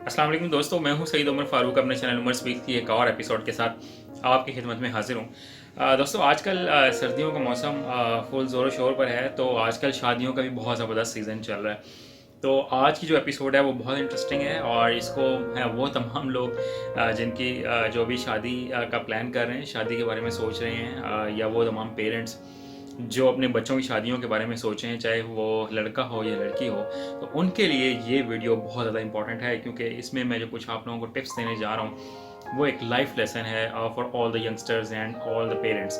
अस्सलाम वालेकुम दोस्तों, मैं हूं सईद उमर फारूक अपने चैनल उमर स्पीक की एक और एपिसोड के साथ आपकी खिदमत में हाजिर हूं। दोस्तों आजकल सर्दियों का मौसम फुल ज़ोर शोर पर है, तो आजकल शादियों का भी बहुत ज़बरदस्त सीज़न चल रहा है। तो आज की जो एपिसोड है वो बहुत इंटरेस्टिंग है और इसको है वो तमाम लोग जिनकी जो भी शादी का प्लान कर रहे हैं, शादी के बारे में सोच रहे हैं, या वो तमाम पेरेंट्स जो अपने बच्चों की शादियों के बारे में सोचें, चाहे वो लड़का हो या लड़की हो, तो उनके लिए ये वीडियो बहुत ज़्यादा इंपॉर्टेंट है, क्योंकि इसमें मैं जो कुछ आप लोगों को टिप्स देने जा रहा हूँ वो एक लाइफ लेसन है for all the youngsters and all the parents.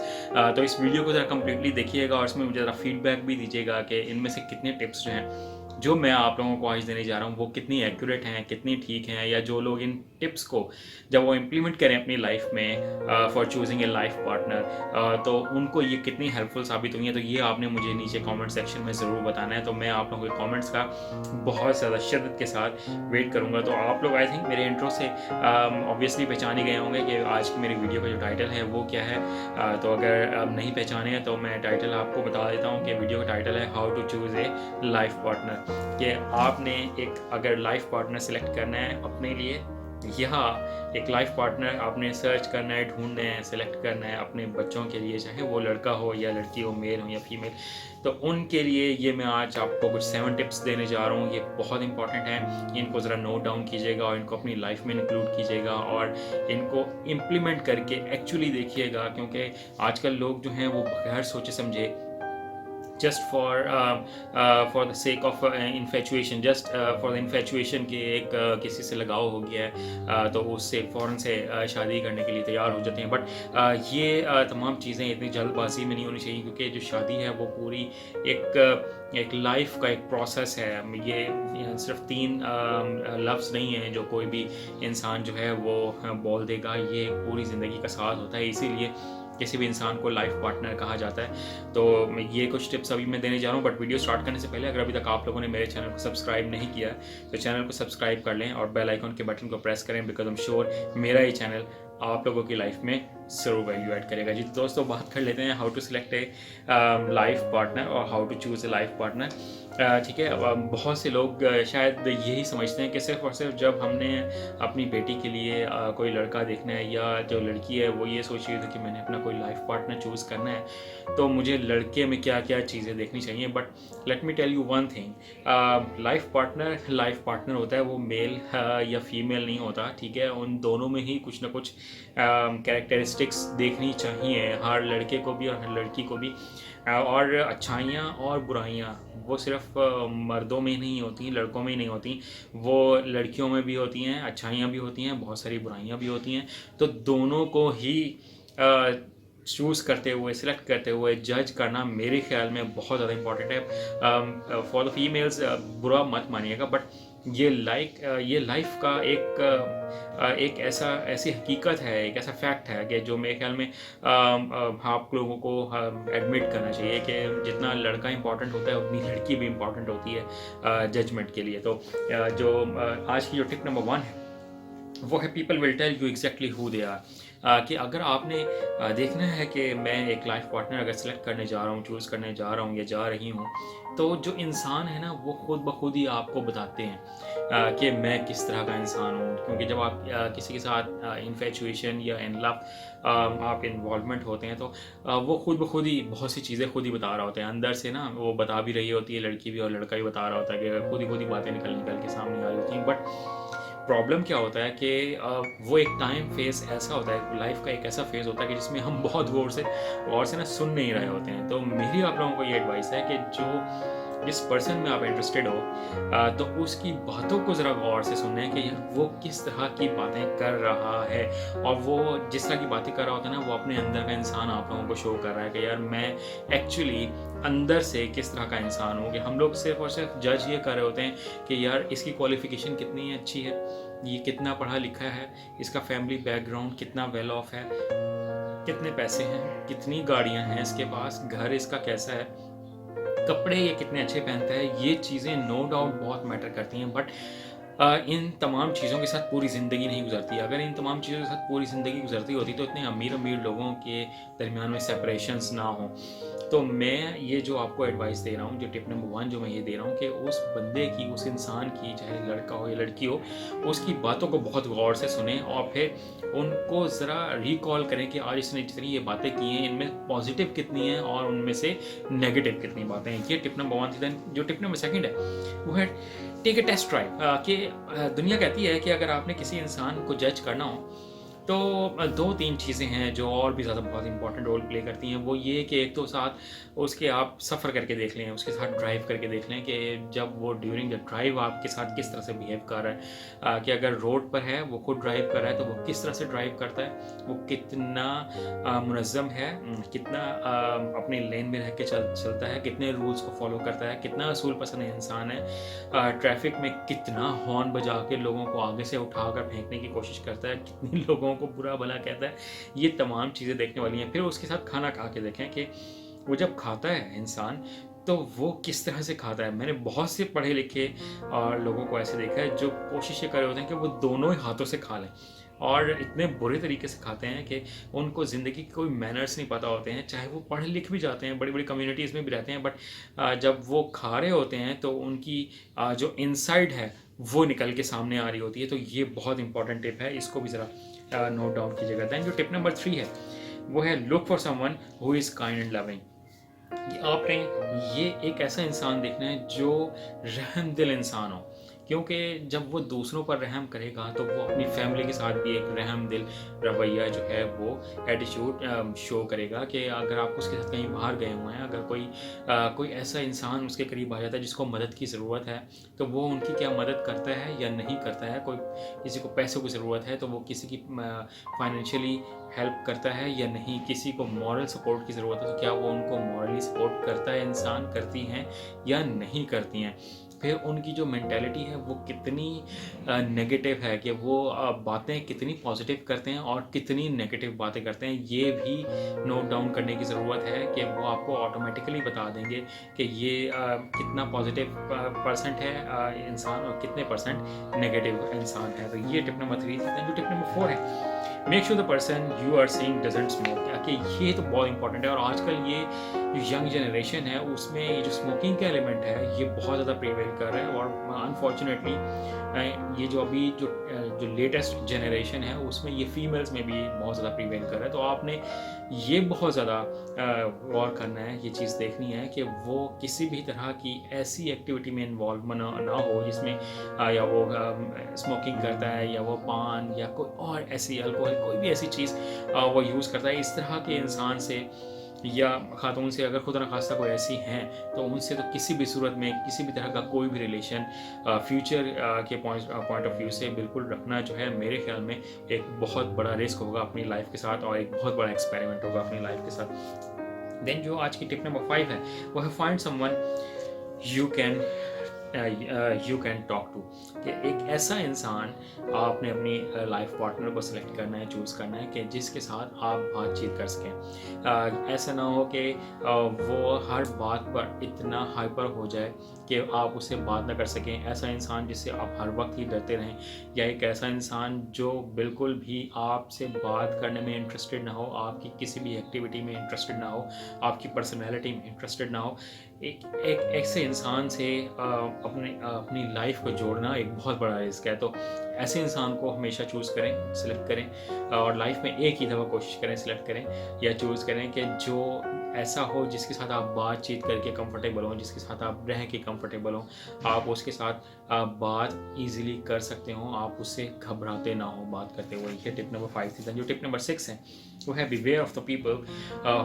तो इस वीडियो को ज़रा कम्प्लीटली देखिएगा और इसमें मुझे ज़रा फीडबैक भी दीजिएगा कि इनमें से कितने टिप्स जो हैं जो मैं आप लोगों को आज देने जा रहा हूँ वो कितनी एक्यूरेट हैं, कितनी ठीक हैं, या जो लोग इन टिप्स को जब वो इम्प्लीमेंट करें अपनी लाइफ में for choosing a life partner, तो उनको ये कितनी हेल्पफुल साबित हुई है। तो ये आपने मुझे नीचे कमेंट सेक्शन में ज़रूर बताना है। तो मैं आप लोगों के कमेंट्स का बहुत ज़्यादा शिद्दत के साथ वेट करूँगा। तो आप लोग आई थिंक मेरे इंट्रो से ऑब्वियसली पहचान ही गए होंगे कि आज की मेरी वीडियो का जो टाइटल है वो क्या है। तो अगर आप नहीं पहचाने हैं तो मैं टाइटल आपको बता देता हूँ कि वीडियो का टाइटल है how to choose a life partner. कि आपने एक अगर लाइफ पार्टनर सेलेक्ट करना है अपने लिए, या एक लाइफ पार्टनर आपने सर्च करना है, ढूंढना है, सेलेक्ट करना है अपने बच्चों के लिए, चाहे वो लड़का हो या लड़की हो, मेल हो या फीमेल, तो उनके लिए ये मैं आज आपको कुछ 7 टिप्स देने जा रहा हूँ। ये बहुत इंपॉर्टेंट है, इनको ज़रा नोट डाउन कीजिएगा और इनको अपनी लाइफ में इंक्लूड कीजिएगा और इनको इम्प्लीमेंट करके एक्चुअली देखिएगा, क्योंकि आजकल लोग जो हैं वो बगैर सोचे समझे just for the sake of infatuation, just for the infatuation के एक किसी से लगाव हो गया है, तो उससे फ़ौरन से शादी करने के लिए तैयार हो जाते हैं। बट ये तमाम चीज़ें इतनी जल्दबाजी में नहीं होनी चाहिए, क्योंकि जो शादी है वो पूरी एक लाइफ का एक प्रोसेस है। ये सिर्फ 3 लफ्ज़ नहीं हैं जो कोई भी इंसान जो है वो बोल देगा, ये पूरी ज़िंदगी का साथ होता है, इसीलिए किसी भी इंसान को लाइफ पार्टनर कहा जाता है। तो ये कुछ टिप्स अभी मैं देने जा रहा हूँ, बट वीडियो स्टार्ट करने से पहले अगर अभी तक आप लोगों ने मेरे चैनल को सब्सक्राइब नहीं किया है तो चैनल को सब्सक्राइब कर लें और बेल आइकन के बटन को प्रेस करें, बिकॉज आई एम श्योर मेरा ये चैनल आप लोगों की लाइफ में ज़रूर वैल्यू ऐड करेगा। जी दोस्तों, बात कर लेते हैं how to select a life partner और how to choose a life partner. ठीक है, बहुत से लोग शायद यही समझते हैं कि सिर्फ और सिर्फ जब हमने अपनी बेटी के लिए कोई लड़का देखना है, या जो लड़की है वो ये सोच रही थी कि मैंने अपना कोई लाइफ पार्टनर चूज़ करना है, तो मुझे लड़के में क्या क्या चीज़ें देखनी चाहिए। But let me tell you one thing, life partner होता है वो मेल या फीमेल नहीं होता। ठीक है, उन दोनों में ही कुछ ना कुछ कैरेक्टरिस्टिक्स देखनी चाहिए, हर लड़के को भी और हर लड़की को भी। और अच्छाइयाँ और बुराइयाँ वो सिर्फ मर्दों में नहीं होती, लड़कों में ही नहीं होती, वो लड़कियों में भी होती हैं। अच्छाइयाँ भी होती हैं, बहुत सारी बुराइयाँ भी होती हैं। तो दोनों को ही चूज़ करते हुए, सिलेक्ट करते हुए जज करना मेरे ख्याल में बहुत ज़्यादा इंपॉर्टेंट है। फॉर द फीमेल्स बुरा मत मानिएगा, बट ये लाइफ का एक ऐसी हकीकत है, एक ऐसा फैक्ट है कि जो मेरे ख्याल में आप लोगों को एडमिट करना चाहिए कि जितना लड़का इंपॉर्टेंट होता है उतनी लड़की भी इंपॉर्टेंट होती है जजमेंट के लिए। तो आज की जो टिप नंबर 1 है वो है people will tell you exactly who they are. कि अगर आपने देखना है कि मैं एक लाइफ पार्टनर अगर सेलेक्ट करने जा रहा हूँ, चूज़ करने जा रहा हूँ या जा रही हूँ, तो जो इंसान है ना वो खुद ब खुद ही आपको बताते हैं कि मैं किस तरह का इंसान हूँ। क्योंकि जब आप किसी के साथ इन्फेचुएशन या इन लव आप इन्वॉल्वमेंट होते हैं, तो वो खुद ब खुद ही बहुत सी चीज़ें खुद ही बता रहा होता है अंदर से ना, वो बता भी रही होती है लड़की भी और लड़का भी बता रहा होता है कि खुद ही बातें निकल के सामने आ रही होती हैं। बट प्रॉब्लम क्या होता है कि वो एक टाइम फेज़ ऐसा होता है, लाइफ का एक ऐसा फेज़ होता है कि जिसमें हम बहुत गौर से ना सुन नहीं रहे होते हैं। तो मेरी आप लोगों को ये एडवाइस है कि जिस पर्सन में आप इंटरेस्टेड हो, तो उसकी बातों को ज़रा गौर से सुनना है कि यार वो किस तरह की बातें कर रहा है, और वो जिस तरह की बातें कर रहा होता है ना, वो अपने अंदर का इंसान आप लोगों को शो कर रहा है कि यार मैं एक्चुअली अंदर से किस तरह का इंसान हूँ। कि हम लोग सिर्फ और सिर्फ जज ये कर रहे होते हैं कि यार इसकी क्वालिफ़िकेशन कितनी अच्छी है, ये कितना पढ़ा लिखा है, इसका फैमिली बैकग्राउंड कितना वेल ऑफ है, कितने पैसे हैं, कितनी गाड़ियाँ हैं इसके पास, घर इसका कैसा है, कपड़े ये कितने अच्छे पहनता है। ये चीज़ें नो डाउट बहुत मैटर करती हैं, बट इन तमाम चीज़ों के साथ पूरी ज़िंदगी नहीं गुजरती। अगर इन तमाम चीज़ों के साथ पूरी ज़िंदगी गुजरती होती तो इतने अमीर-अमीर लोगों के दरमियान में सेपरेशंस ना हों। तो मैं ये जो आपको एडवाइस दे रहा हूँ, जो टिप नंबर 1 जो मैं ये दे रहा हूँ कि उस बंदे की, उस इंसान की, चाहे लड़का हो या लड़की हो, उसकी बातों को बहुत गौर से सुनें और फिर उनको ज़रा रिकॉल करें कि आज इसने जितनी ये बातें की हैं, इनमें पॉजिटिव कितनी हैं और उनमें से नेगेटिव कितनी बातें हैं। ये टिप नंबर 1 थी। देन जो टिप नंबर 2 है, वो है टेक अ टेस्ट ड्राइव। कि दुनिया कहती है कि अगर आपने किसी इंसान को जज करना हो तो 2-3 चीज़ें हैं जो और भी ज़्यादा बहुत इंपॉर्टेंट रोल प्ले करती हैं। वो ये कि एक तो साथ उसके आप सफ़र करके देख लें, उसके साथ ड्राइव करके देख लें कि जब वो ड्यूरिंग द ड्राइव आपके साथ किस तरह से बिहेव कर रहा है। कि अगर रोड पर है, वो खुद ड्राइव कर रहा है तो वो किस तरह से ड्राइव करता है, वो कितना मुनज़्ज़म है, कितना अपनी लेन में रह के चलता है, कितने रूल्स को फॉलो करता है, कितना असूल पसंद इंसान है, ट्रैफिक में कितना हॉर्न बजा के लोगों को आगे से उठाकर फेंकने की कोशिश करता है, कितने लोगों को बुरा भला कहता है। ये तमाम चीज़ें देखने वाली हैं। फिर उसके साथ खाना खा के देखें कि वो जब खाता है इंसान तो वो किस तरह से खाता है। मैंने बहुत से पढ़े लिखे और लोगों को ऐसे देखा है जो कोशिश ये कर रहे होते हैं कि वो दोनों ही हाथों से खा लें और इतने बुरे तरीके से खाते हैं कि उनको ज़िंदगी के कोई मैनर्स नहीं पता होते हैं। चाहे वो पढ़ लिख भी जाते हैं, बड़ी बड़ी कम्युनिटीज़ में भी रहते हैं, बट जब वो खा रहे होते हैं तो उनकी जो इनसाइड है वो निकल के सामने आ रही होती है। तो ये बहुत इंपॉर्टेंट टिप है, इसको भी ज़रा नोट डाउन कीजिएगा। दैन जो टिप नंबर 3 है वो है look for someone who is kind and loving. कि आपने ये एक ऐसा इंसान देखना है जो रहमदिल इंसान हो, क्योंकि जब वो दूसरों पर रहम करेगा तो वो अपनी फैमिली के साथ भी एक रहमदिल रवैया जो है वो एटीट्यूड शो करेगा। कि अगर आप उसके साथ कहीं बाहर गए हुए हैं, अगर कोई ऐसा इंसान उसके करीब आ जाता है जिसको मदद की ज़रूरत है तो वो उनकी क्या मदद करता है या नहीं करता है। कोई किसी को पैसों की ज़रूरत है तो वो किसी की फाइनेंशियली हेल्प करता है या नहीं, किसी को मॉरल सपोर्ट की ज़रूरत है तो क्या वो उनको मॉरली सपोर्ट करता है, इंसान करती हैं या नहीं करती हैं। फिर उनकी जो मेंटालिटी है वो कितनी नेगेटिव है, कि वो बातें कितनी पॉजिटिव करते हैं और कितनी नेगेटिव बातें करते हैं, ये भी नोट डाउन करने की ज़रूरत है। कि वो आपको ऑटोमेटिकली बता देंगे कि ये कितना पॉजिटिव परसेंट है इंसान और कितने परसेंट नेगेटिव इंसान है। तो ये टिप नंबर 3 थी। जो टिप नंबर 4 है, make sure the person you are seeing doesn't smoke. कि ये तो बहुत इंपॉर्टेंट है और आजकल ये जो यंग जनरेशन है उसमें ये जो स्मोकिंग का एलिमेंट है ये बहुत ज़्यादा प्रिवेल कर रहा है। और अनफॉर्चुनेटली ये जो अभी जो लेटेस्ट जनरेशन है उसमें ये फीमेल्स में भी बहुत ज़्यादा प्रिवेल कर रहा है। तो आपने ये बहुत ज़्यादा गौर करना है, ये चीज़ देखनी है कि वो किसी भी तरह की ऐसी एक्टिविटी में इन्वॉल्व ना हो जिसमें या वो स्मोकिंग करता है या वो पान या कोई और ऐसी अल्कोहल कोई भी ऐसी चीज़ वो यूज़ करता है। इस तरह के इंसान से या खातून से अगर खुदा न खास्ता कोई ऐसी हैं तो उनसे तो किसी भी सूरत में किसी भी तरह का कोई भी रिलेशन फ्यूचर के पॉइंट ऑफ व्यू से बिल्कुल रखना जो है मेरे ख्याल में एक बहुत बड़ा रिस्क होगा अपनी लाइफ के साथ और एक बहुत बड़ा एक्सपेरिमेंट होगा अपनी लाइफ के साथ। देन जो आज की टिप नंबर 5 है वो है find someone you can talk to. कि एक ऐसा इंसान आपने अपनी लाइफ पार्टनर को सिलेक्ट करना है, चूज़ करना है कि जिसके साथ आप बातचीत कर सकें। ऐसा ना हो कि वो हर बात पर इतना हाइपर हो जाए कि आप उससे बात ना कर सकें। ऐसा इंसान जिससे आप हर वक्त ही डरते रहें, या एक ऐसा इंसान जो बिल्कुल भी आपसे बात करने में इंटरेस्टेड ना हो, आपकी किसी भी एक्टिविटी में इंटरेस्टेड ना हो, आपकी पर्सनैलिटी में इंटरेस्टेड ना हो। एक ऐसे इंसान से अपनी लाइफ को जोड़ना एक बहुत बड़ा रिस्क है। तो ऐसे इंसान को हमेशा चूज़ करें, सिलेक्ट करें और लाइफ में एक ही दफ़ा कोशिश करें, सिलेक्ट करें या चूज़ करें कि जो ऐसा हो जिसके साथ आप बातचीत करके कंफर्टेबल हों, जिसके साथ आप रह के कंफर्टेबल हों, आप उसके साथ बात इजीली कर सकते हो, आप उससे घबराते ना हो बात करते हुए। ये टिप नंबर 5 थी। जो टिप नंबर 6 है वो है beware of the people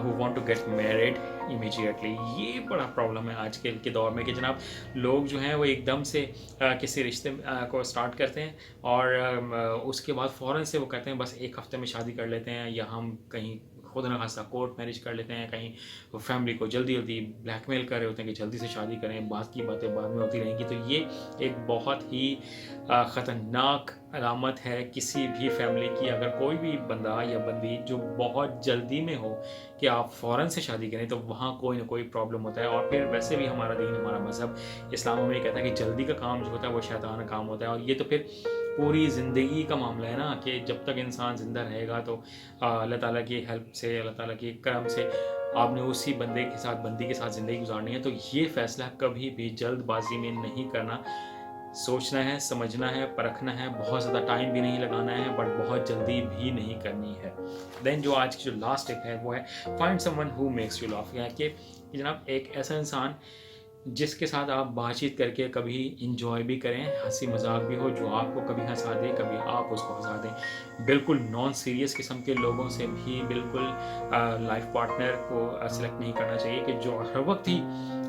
who want to get married immediately. ये बड़ा प्रॉब्लम है आज के दौर में कि जनाब लोग जो हैं वो एकदम से किसी रिश्ते को स्टार्ट करते हैं और उसके बाद फ़ौरन से वो कहते हैं बस एक हफ्ते में शादी कर लेते हैं या हम कहीं खुद न खासा कोर्ट मैरिज कर लेते हैं, कहीं फैमिली को जल्दी जल्दी ब्लैकमेल कर रहे होते हैं कि जल्दी से शादी करें, बात की बातें बाद में होती रहेंगी। तो ये एक बहुत ही ख़तरनाक अलामत है किसी भी फैमिली की, अगर कोई भी बंदा या बंदी जो बहुत जल्दी में हो कि आप फ़ौरन से शादी करें, तो वहाँ कोई ना कोई प्रॉब्लम होता है। और फिर वैसे भी हमारा दीन, हमारा मज़हब इस्लाम में ये कहता है कि जल्दी का काम जो होता है वो शैतान का काम होता है। और ये तो फिर पूरी ज़िंदगी का मामला है ना, कि जब तक इंसान ज़िंदा रहेगा तो अल्लाह ताला की हेल्प से, अल्लाह ताला के करम से आपने उसी बंदे के साथ, बंदी के साथ ज़िंदगी गुजारनी है। तो ये फ़ैसला कभी भी जल्दबाजी में नहीं करना, सोचना है, समझना है, परखना है, बहुत ज़्यादा टाइम भी नहीं लगाना है, बट बहुत जल्दी भी नहीं करनी है। देन जो आज की जो लास्ट टिप है वो है find someone who makes you laugh. यानी कि जनाब एक ऐसा इंसान जिसके साथ आप बातचीत करके कभी इंजॉय भी करें, हंसी मजाक भी हो, जो आपको कभी हंसा दे, कभी आप उसको हंसा दें। बिल्कुल नॉन सीरियस किस्म के लोगों से भी बिल्कुल लाइफ पार्टनर को सेलेक्ट नहीं करना चाहिए कि जो हर वक्त ही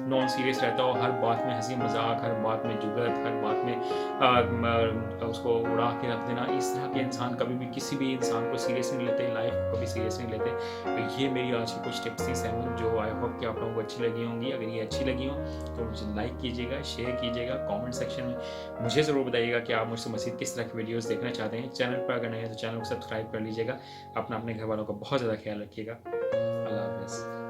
नॉन सीरियस रहता हो, हर बात में हंसी मजाक, हर बात में जुगत, हर बात में उसको उड़ा के रख देना। इस तरह के इंसान कभी भी किसी भी इंसान को सीरियस नहीं लेते, लाइफ को भी सीरियस नहीं लेते। तो ये मेरी आज की कुछ टिप्स थी 7, जो आई होप कि आप लोगों को अच्छी लगी होंगी। अगर ये अच्छी लगी हो तो मुझे लाइक कीजिएगा, शेयर कीजिएगा, कमेंट सेक्शन में मुझे ज़रूर बताइएगा कि आप मुझसे मज़ीद किस तरह की वीडियोस देखना चाहते हैं। चैनल पर अगर नहीं है तो चैनल को सब्सक्राइब कर लीजिएगा। अपने घर वालों का बहुत ज़्यादा ख्याल रखिएगा। अल्लाह हाफ़िज़।